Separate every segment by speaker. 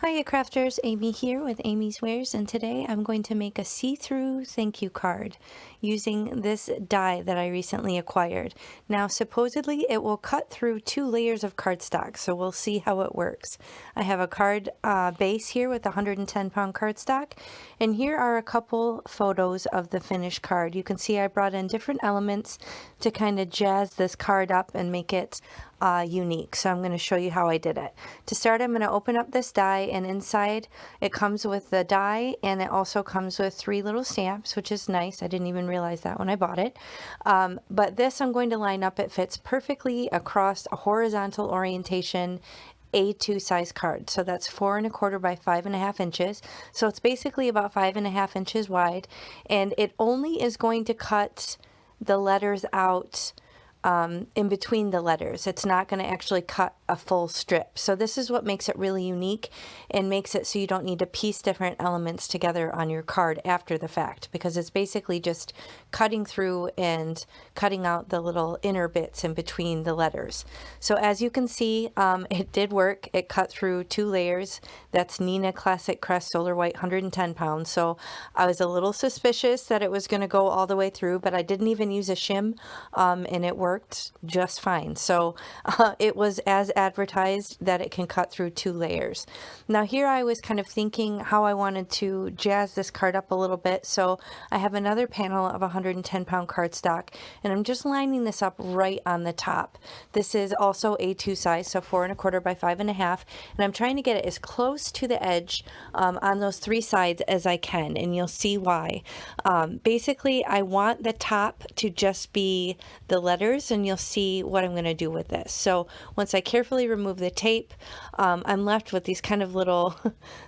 Speaker 1: Hiya crafters, Amy here with Amy's Wares, and today I'm going to make a see-through thank you card using this die that I recently acquired. Now supposedly it will cut through 2 layers of cardstock, so we'll see how it works. I have a card base here with 110-pound cardstock, and here are a couple photos of the finished card. You can see I brought in different elements to kind of jazz this card up and make it unique. So I'm going to show you how I did it. To start, I'm going to open up this die, and inside it comes with the die, and it also comes with 3 little stamps, which is nice. I didn't even realize that when I bought it. But this I'm going to line up. It fits perfectly across a horizontal orientation A2 size card. So that's 4 1/4 by 5 1/2 inches. So it's basically about 5 1/2 inches wide, and it only is going to cut the letters out in between the letters. It's not going to actually cut a full strip. So this is what makes it really unique and makes it so you don't need to piece different elements together on your card after the fact, because it's basically just cutting through and cutting out the little inner bits in between the letters. So as you can see, it did work. It cut through 2 layers. That's Nina Classic Crest Solar White, 110 pounds. So I was a little suspicious that it was going to go all the way through, but I didn't even use a shim, and it worked just fine. So it was as advertised that it can cut through 2 layers. Now here I was kind of thinking how I wanted to jazz this card up a little bit. So I have another panel of 110-pound cardstock, and I'm just lining this up right on the top. This is also A2 size, so 4 1/4 by 5 1/2, and I'm trying to get it as close to the edge on those 3 sides as I can, and you'll see why. Basically, I want the top to just be the letters, and you'll see what I'm going to do with this. So once I carefully remove the tape, I'm left with these kind of little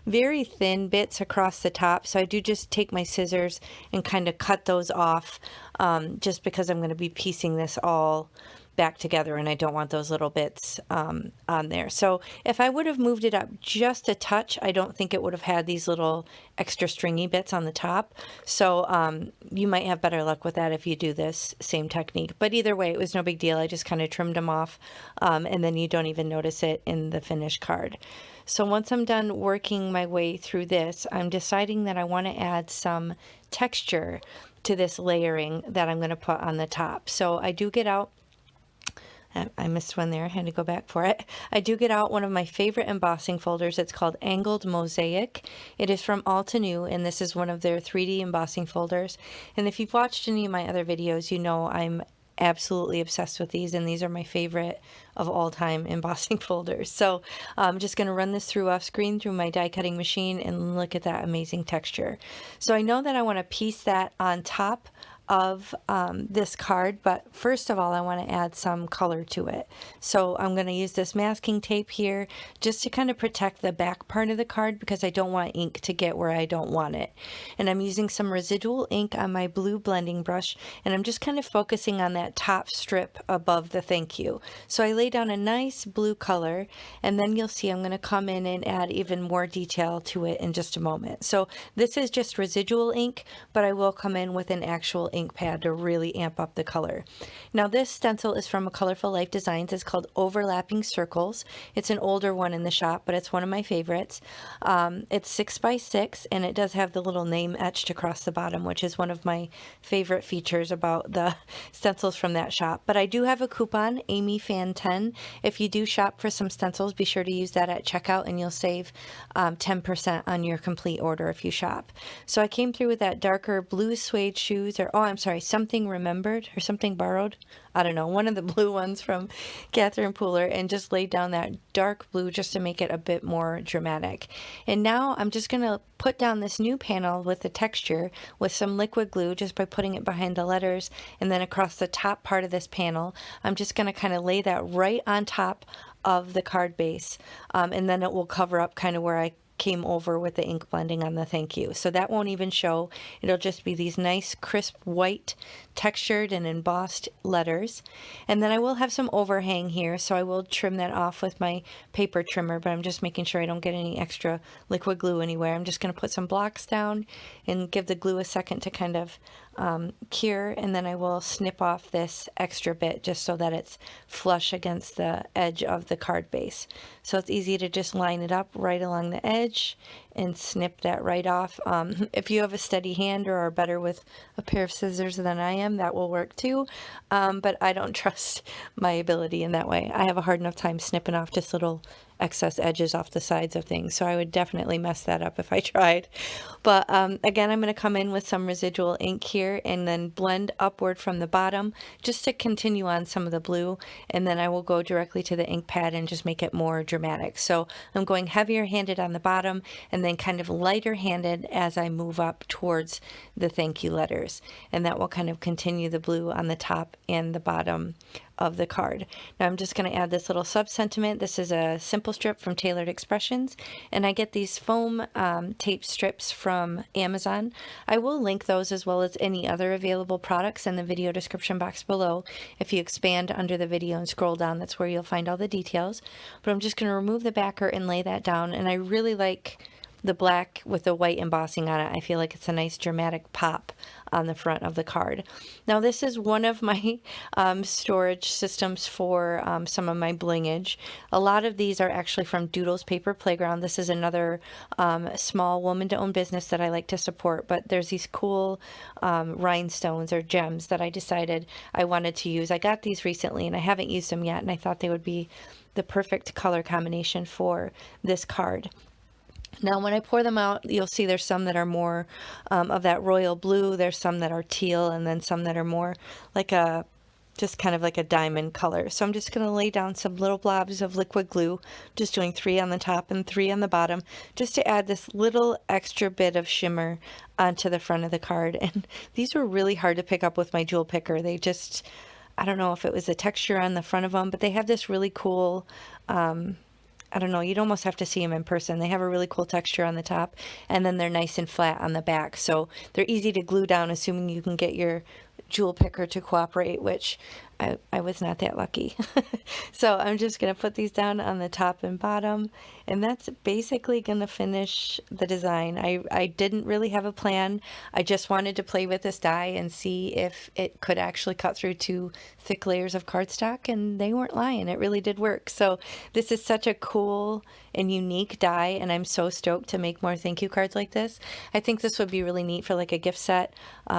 Speaker 1: very thin bits across the top. So I do just take my scissors and kind of cut those off, just because I'm going to be piecing this all back together, and I don't want those little bits on there. So if I would have moved it up just a touch, I don't think it would have had these little extra stringy bits on the top. So you might have better luck with that if you do this same technique. But either way, it was no big deal. I just kind of trimmed them off, and then you don't even notice it in the finished card. So once I'm done working my way through this, I'm deciding that I want to add some texture to this layering that I'm going to put on the top. So I do get out, I missed one there, I had to go back for it. I do get out one of my favorite embossing folders. It's called Angled Mosaic. It is from Alta New, and this is one of their 3D embossing folders. And if you've watched any of my other videos, you know I'm absolutely obsessed with these, and these are my favorite of all time embossing folders. So I'm just going to run this through off screen through my die cutting machine, and look at that amazing texture. So I know that I want to piece that on top of this card, but first of all I want to add some color to it. So I'm going to use this masking tape here just to kind of protect the back part of the card, because I don't want ink to get where I don't want it. And I'm using some residual ink on my blue blending brush, and I'm just kind of focusing on that top strip above the thank you. So I lay down a nice blue color, and then you'll see I'm going to come in and add even more detail to it in just a moment. So this is just residual ink, but I will come in with an actual ink pad to really amp up the color. Now this stencil is from a Colorful Life Designs. It's called Overlapping Circles. It's an older one in the shop, but it's one of my favorites. It's 6 by 6, and it does have the little name etched across the bottom, which is one of my favorite features about the stencils from that shop. But I do have a coupon, AmyFan10. If you do shop for some stencils, be sure to use that at checkout, and you'll save 10% on your complete order if you shop. So I came through with that darker blue suede shoes, or I'm sorry, Something Remembered or Something Borrowed. I don't know, one of the blue ones from Catherine Pooler, and just laid down that dark blue just to make it a bit more dramatic. And now I'm just going to put down this new panel with the texture with some liquid glue, just by putting it behind the letters, and then across the top part of this panel. I'm just going to kind of lay that right on top of the card base, and then it will cover up kind of where I came over with the ink blending on the thank you. So that won't even show. It'll just be these nice crisp white textured and embossed letters. And then I will have some overhang here, so I will trim that off with my paper trimmer, but I'm just making sure I don't get any extra liquid glue anywhere. I'm just going to put some blocks down and give the glue a second to kind of cure, and then I will snip off this extra bit just so that it's flush against the edge of the card base. So it's easy to just line it up right along the edge and snip that right off. If you have a steady hand or are better with a pair of scissors than I am, that will work too. But I don't trust my ability in that way. I have a hard enough time snipping off just little excess edges off the sides of things, so I would definitely mess that up if I tried. But again, I'm going to come in with some residual ink here and then blend upward from the bottom just to continue on some of the blue, and then I will go directly to the ink pad and just make it more dramatic. So I'm going heavier handed on the bottom and then kind of lighter handed as I move up towards the thank you letters, and that will kind of continue the blue on the top and the bottom of the card. Now I'm just going to add this little sub sentiment. This is a simple strip from Tailored Expressions, and I get these foam tape strips from Amazon. I will link those as well as any other available products in the video description box below. If you expand under the video and scroll down, that's where you'll find all the details. But I'm just going to remove the backer and lay that down, and I really like the black with the white embossing on it. I feel like it's a nice dramatic pop on the front of the card. Now this is one of my storage systems for some of my blingage. A lot of these are actually from Doodles Paper Playground. This is another small woman-to-own business that I like to support, but there's these cool rhinestones or gems that I decided I wanted to use. I got these recently and I haven't used them yet, and I thought they would be the perfect color combination for this card. Now when I pour them out, you'll see there's some that are more of that royal blue, there's some that are teal, and then some that are more like a, just kind of like a diamond color. So I'm just going to lay down some little blobs of liquid glue, just doing 3 on the top and 3 on the bottom, just to add this little extra bit of shimmer onto the front of the card. And these were really hard to pick up with my jewel picker. They just, I don't know if it was the texture on the front of them, but they have this really cool, I don't know, you'd almost have to see them in person. They have a really cool texture on the top, and then they're nice and flat on the back. So they're easy to glue down, assuming you can get your jewel picker to cooperate, which I was not that lucky. So I'm just going to put these down on the top and bottom, and that's basically going to finish the design. I didn't really have a plan. I just wanted to play with this die and see if it could actually cut through 2 thick layers of cardstock, and they weren't lying. It really did work. So this is such a cool and unique die, and I'm so stoked to make more thank you cards like this. I think this would be really neat for like a gift set,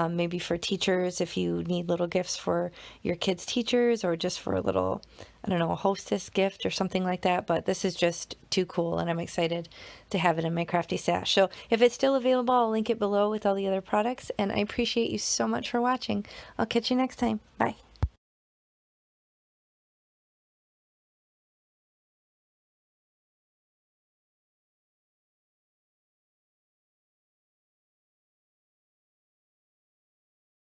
Speaker 1: maybe for teachers if you need little gifts for your kids' teachers, or just for a little, I don't know, a hostess gift or something like that. But this is just too cool, and I'm excited to have it in my crafty stash. So if it's still available, I'll link it below with all the other products, and I appreciate you so much for watching. I'll catch you next time. Bye.